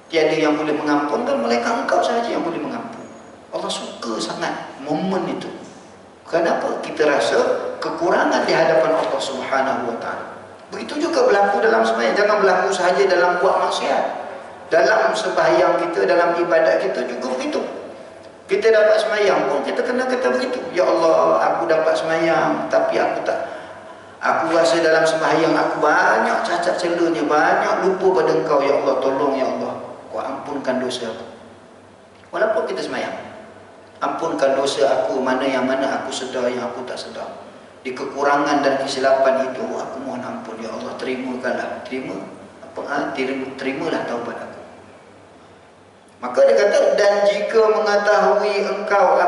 tiada yang boleh mengampunkan, melainkan Engkau sahaja yang boleh mengampun. Allah suka sangat momen itu. Kenapa? Kita rasa kekurangan di hadapan Allah Subhanahu wa Ta'ala. Begitu juga berlaku dalam sembahyang. Jangan berlaku sahaja dalam buat maksiat. Dalam sembahyang kita, dalam ibadat kita juga begitu. Kita dapat sembahyang pun kita kena kata begitu. Ya Allah, aku dapat sembahyang, tapi aku rasa dalam sembahyang aku banyak cacat celanya, banyak lupa pada Engkau. Ya Allah, tolong ya Allah, Kau ampunkan dosa aku. Walaupun kita sembahyang, ampunkan dosa aku, mana yang mana aku sedar, yang aku tak sedar. Di kekurangan dan kesilapan itu aku mohon ampun ya Allah, terimakanlah, terimalah taubat aku. Maka dia kata, dan jika mengetahui engkau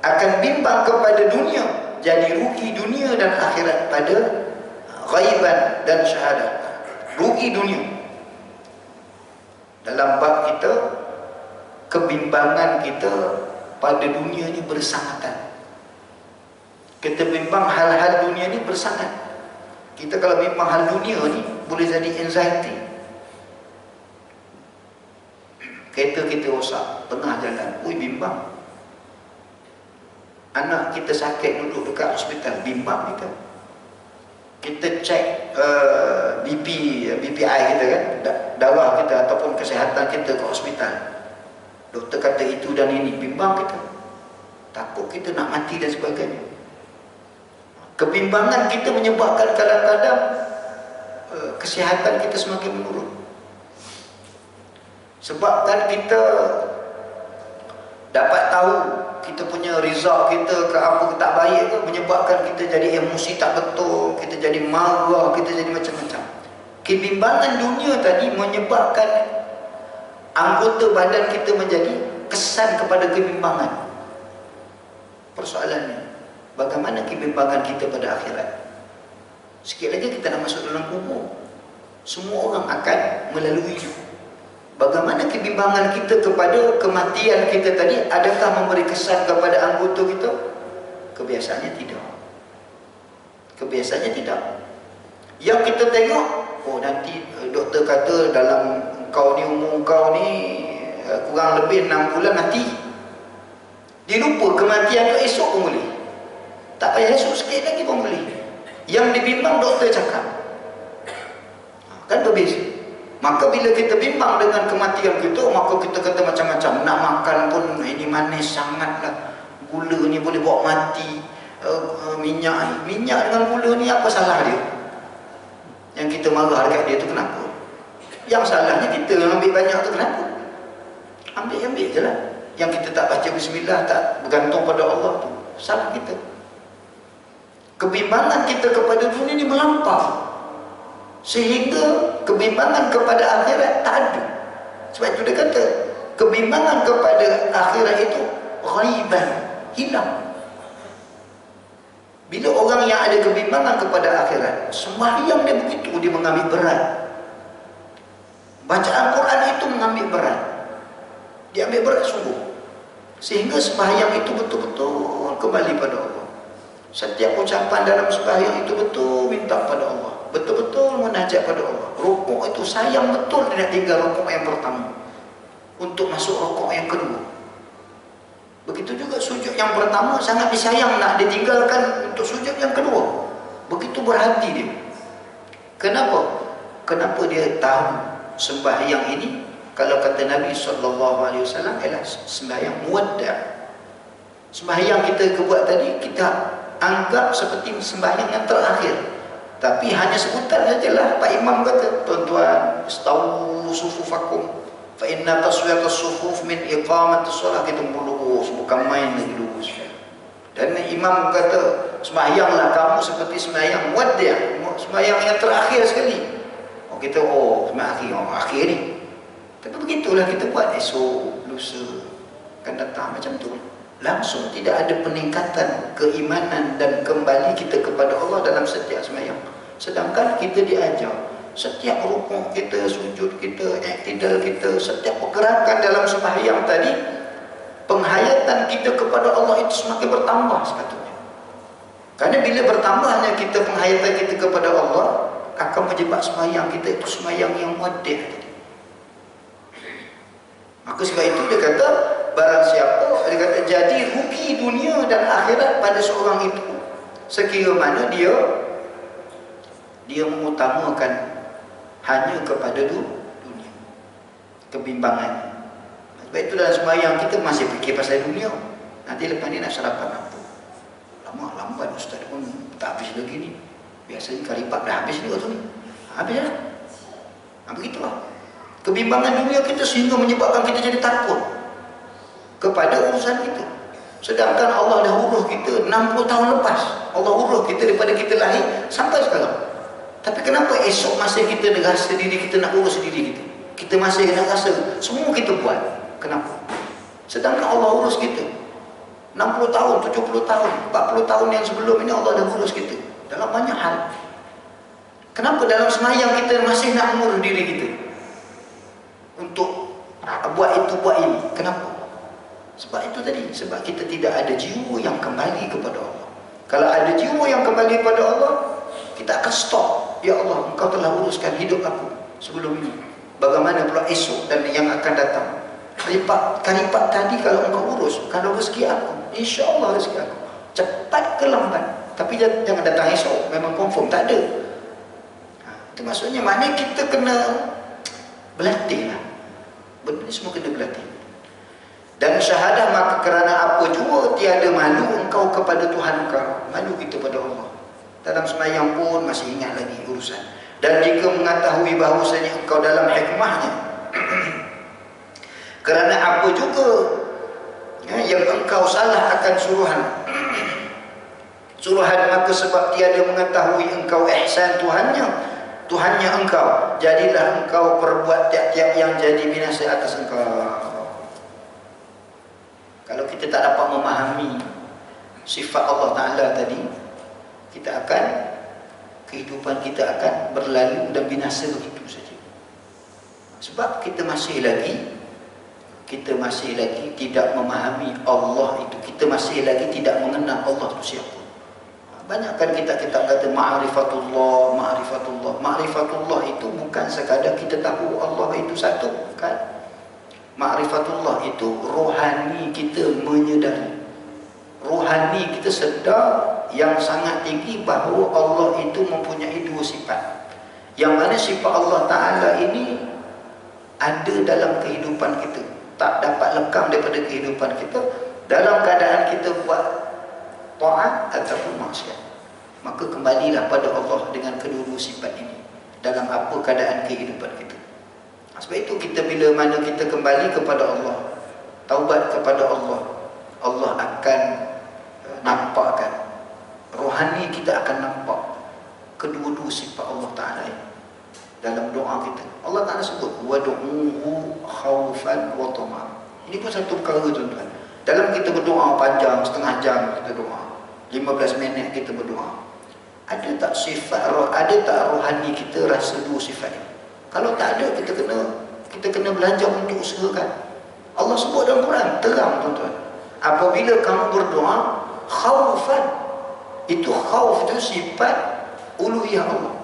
akan bimbang kepada dunia, jadi rugi dunia dan akhirat pada ghaiban dan syahadat. Rugi dunia. Dalam bab kita, kebimbangan kita pada dunia ni bersangatan. Kita bimbang hal-hal dunia ni bersangat. Kita kalau bimbang hal dunia ni boleh jadi anxiety. Kereta kita rosak tengah jalan, bimbang. Anak kita sakit duduk dekat hospital, bimbang kita. Kita cek BPI kita kan, darah kita ataupun kesihatan kita ke hospital. Doktor kata itu dan ini, bimbang kita. Takut kita nak mati dan sebagainya. Kebimbangan kita menyebabkan kadang-kadang kesihatan kita semakin menurun. Sebabkan kita dapat tahu kita punya result kita ke apa ke tak baik ke, menyebabkan kita jadi emosi tak betul, kita jadi marah, kita jadi macam-macam. Kebimbangan dunia tadi menyebabkan anggota badan kita menjadi kesan kepada kebimbangan. Persoalannya, bagaimana kebimbangan kita pada akhirat? Sikit lagi kita nak masuk dalam kubur. Semua orang akan melalui. Bagaimana kebimbangan kita kepada kematian kita tadi? Adakah memberi kesan kepada anggota kita? Kebiasaannya tidak. Kebiasaannya tidak. Yang kita tengok, nanti doktor kata dalam umur kau ni kurang lebih 6 bulan mati. Dia lupa kematian tu esok pun boleh. Tak payah esok, sikit lagi pun boleh. Yang dibimbang doktor cakap. Kan berbeza. Maka bila kita bimbang dengan kematian kita, maka kita kata macam-macam. Nak makan pun ini manis sangatlah. Gula ni boleh bawa mati. Minyak dengan gula ni apa salah dia? Yang kita marah dekat dia tu kenapa? Yang salahnya kita yang ambil banyak tu kenapa? Ambil je lah. Yang kita tak baca bismillah, tak bergantung pada Allah tu, salah kita. Kebimbangan kita kepada dunia ni melampau, sehingga kebimbangan kepada akhirat tak ada. Sebab itu dia kata kebimbangan kepada akhirat itu ghaiban, hilang. Bila orang yang ada kebimbangan kepada akhirat, sembahyang dia begitu, dia mengambil berat. Bacaan Quran itu mengambil berat. Dia ambil berat sungguh. Sehingga sembahyang itu betul-betul kembali pada Allah. Setiap ucapan dalam sembahyang itu betul minta pada Allah, betul-betul munajat pada Allah. Rukuk itu sayang betul dia nak tinggal rukuk yang pertama untuk masuk rukuk yang kedua. Begitu juga sujud yang pertama sangat disayang nak ditinggalkan untuk sujud yang kedua. Begitu berhati dia. Kenapa? Kenapa dia tahu sembahyang ini, kalau kata Nabi SAW, ialah sembahyang muwadda'. Sembahyang kita buat tadi kita anggap seperti sembahyang yang terakhir, tapi hanya sebutan sajalah. Pak Imam kata, tuan-tuan, istawu sufufakum fa inna taswiyatus sufuf min iqamatis solat. Kita lurus, bukan main lagi lurus. Dan Imam kata, sembahyanglah kamu seperti sembahyang muwadda', sembahyang yang terakhir sekali. Kita sembahyang akhir ni. Tapi begitulah kita buat, esok, lusa akan datang macam tu. Langsung tidak ada peningkatan keimanan dan kembali kita kepada Allah dalam setiap sembahyang. Sedangkan kita diajar setiap rukuk kita, sujud kita, iktidal kita, setiap pergerakan dalam sembahyang tadi, penghayatan kita kepada Allah itu semakin bertambah sepatutnya. Kerana bila bertambahnya kita penghayatan kita kepada Allah, akan menyebabkan sembahyang kita itu sembahyang yang muwaddi'. Maka sebab itu dia kata, barang siapa, dia kata, jadi rugi dunia dan akhirat pada seorang itu sekira mana dia mengutamakan hanya kepada dunia, kebimbangan. Sebab itu dalam sembahyang kita masih fikir pasal dunia. Nanti lepas ni nak sarapan apa? Lama lambat ustaz pun tak habis lagi ni. Biasanya karipap dah habis ni waktu ni. Habis lah. Begitulah. Kebimbangan dunia kita sehingga menyebabkan kita jadi takut. kepada urusan kita. Sedangkan Allah dah urus kita 60 tahun lepas. Allah urus kita daripada kita lahir sampai sekarang. Tapi kenapa esok masih kita rasa diri kita nak urus diri kita? Kita masih nak rasa semua kita buat. Kenapa? Sedangkan Allah urus kita 60 tahun, 70 tahun, 40 tahun yang sebelum ini Allah dah urus kita dalam banyak hal. Kenapa dalam semayang kita masih nak mengurus diri kita untuk buat itu, buat ini? Kenapa? Sebab itu tadi, sebab kita tidak ada jiwa yang kembali kepada Allah. Kalau ada jiwa yang kembali kepada Allah, kita akan stop. Ya Allah, Engkau telah uruskan hidup aku sebelum ini, bagaimana pula esok dan yang akan datang? Kalipat tadi kalau Engkau urus, kalau rezeki aku, insya Allah rezeki aku cepat ke lambat. Tapi jangan datang esok, memang confirm tak ada. Itu maksudnya, maknanya kita kena berlatih lah. Benda ni semua kena berlatih. Dan syahadah, maka kerana apa jua tiada malu engkau kepada Tuhan engkau. Malu kita pada Allah. Dalam sembahyang pun masih ingat lagi urusan. Dan jika mengetahui bahawasanya engkau dalam hikmahnya, kerana apa juga yang engkau salah akan suruhan, maka sebab tiada mengetahui engkau ihsan Tuhannya engkau, jadilah engkau perbuat tiap-tiap yang jadi binasa atas engkau. Kalau kita tak dapat memahami sifat Allah Ta'ala tadi, kehidupan kita akan berlalu dan binasa begitu saja. Sebab kita masih lagi tidak memahami Allah itu. Kita masih lagi tidak mengenal Allah itu siapa. Banyakkan kita kata ma'rifatullah. Ma'rifatullah itu bukan sekadar kita tahu Allah itu satu, kan? Ma'rifatullah itu rohani kita menyedari. Rohani kita sedar yang sangat tinggi bahawa Allah itu mempunyai dua sifat. Yang mana sifat Allah Ta'ala ini ada dalam kehidupan kita, tak dapat lekang daripada kehidupan kita dalam keadaan kita buat taat ataupun maksiat. Maka kembalilah pada Allah dengan kedua-dua sifat ini dalam apa keadaan kehidupan kita. Sebab itu bila mana kita kembali kepada Allah, taubat kepada Allah, Allah akan nampakkan, rohani kita akan nampak kedua-dua sifat Allah Ta'ala dalam doa kita. Allah Ta'ala sebut wadu'uhu khawfan wa tama'an. Ini pun satu perkara, tuan-tuan. Dalam kita berdoa panjang, setengah jam kita doa, 15 minit kita berdoa, ada tak rohani kita rasa dua sifat ini? Kalau tak ada, kita kena belajar untuk usahakan. Allah sebut dalam Quran terang, tuan-tuan, apabila kamu berdoa khaufan, itu khauf itu sifat uluhiyah Allah,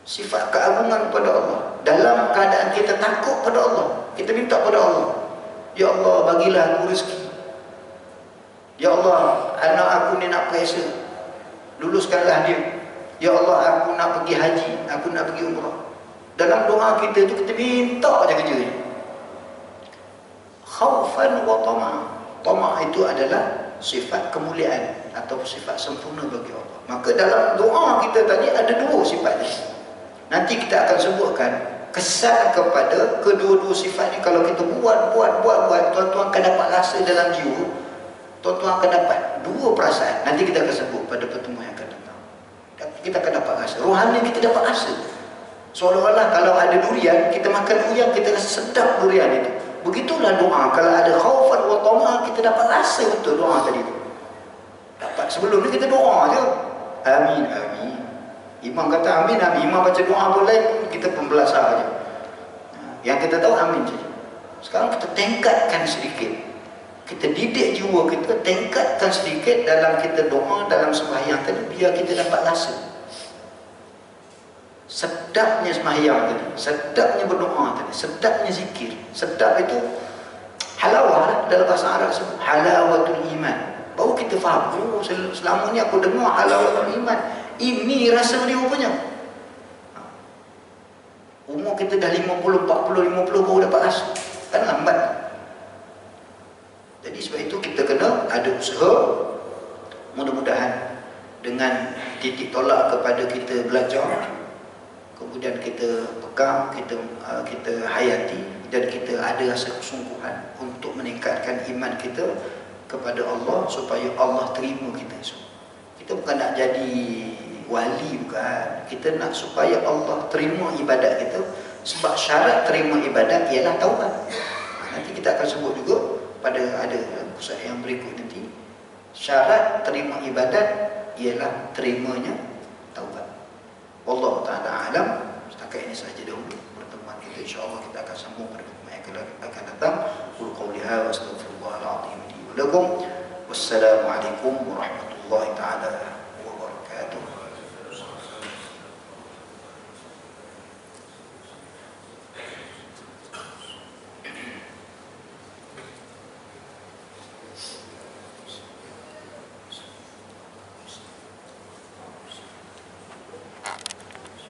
sifat keagungan pada Allah. Dalam keadaan kita takut pada Allah, kita minta pada Allah, ya Allah bagilah aku rezeki, ya Allah anak aku ni nak periksa, luluskanlah dia, ya Allah aku nak pergi haji, aku nak pergi umrah. Dalam doa kita tu kita minta aja kerja ni. Khaufan wa tama'. Tama' itu adalah sifat kemuliaan atau sifat sempurna bagi Allah. Maka dalam doa kita tadi ada dua sifat ni. Nanti kita akan sebutkan kesan kepada kedua-dua sifat ni. Kalau kita buat, tuan-tuan akan dapat rasa dalam jiwa, tuan-tuan akan dapat dua perasaan. Nanti kita akan sebut pada pertemuan yang akan datang. Kita akan dapat rasa, rohani kita dapat rasa. Seolah-olah kalau ada durian, kita makan durian, kita rasa sedap durian itu. Begitulah doa. Kalau ada khaufan wa tama'an, kita dapat rasa betul doa tadi itu. Dapat. Sebelum ni kita doa je, amin, amin. Imam kata amin, amin. Imam baca doa pun lain, kita pembelasah je. Yang kita tahu amin saja. Sekarang kita tingkatkan sedikit. Kita didik jiwa kita, tingkatkan sedikit dalam kita doa, dalam sembahyang tadi, biar kita dapat rasa sedapnya sembahyang tadi, sedapnya berdoa tadi, sedapnya zikir. Sedap itu halawah dalam bahasa Arab sebut halawatul iman. Baru kita faham, oh selama ni aku dengar halawatul iman, ini rasa dia rupanya. Umur kita dah 50, 40, 50 baru dapat rasa, kan lambat. Jadi sebab itu kita kena ada usaha. Mudah-mudahan dengan titik tolak kepada kita belajar, kemudian kita pegang, kita hayati, dan kita ada rasa kesungguhan untuk meningkatkan iman kita kepada Allah supaya Allah terima kita semua. Kita bukan nak jadi wali, bukan. Kita nak supaya Allah terima ibadat kita, sebab syarat terima ibadat ialah taubat. Nanti kita akan sebut juga pada ada pusat yang berikut nanti. Syarat terima ibadat ialah terimanya taubat. Wallahu ta'ala alam. Setakat ini sahaja dahulu pertemuan kita. InsyaAllah kita akan sambung pada pertemuan yang akan datang. Qul qawli hadza wa astaghfirullahal azim li wa lakum. Wassalamualaikum warahmatullahi ta'ala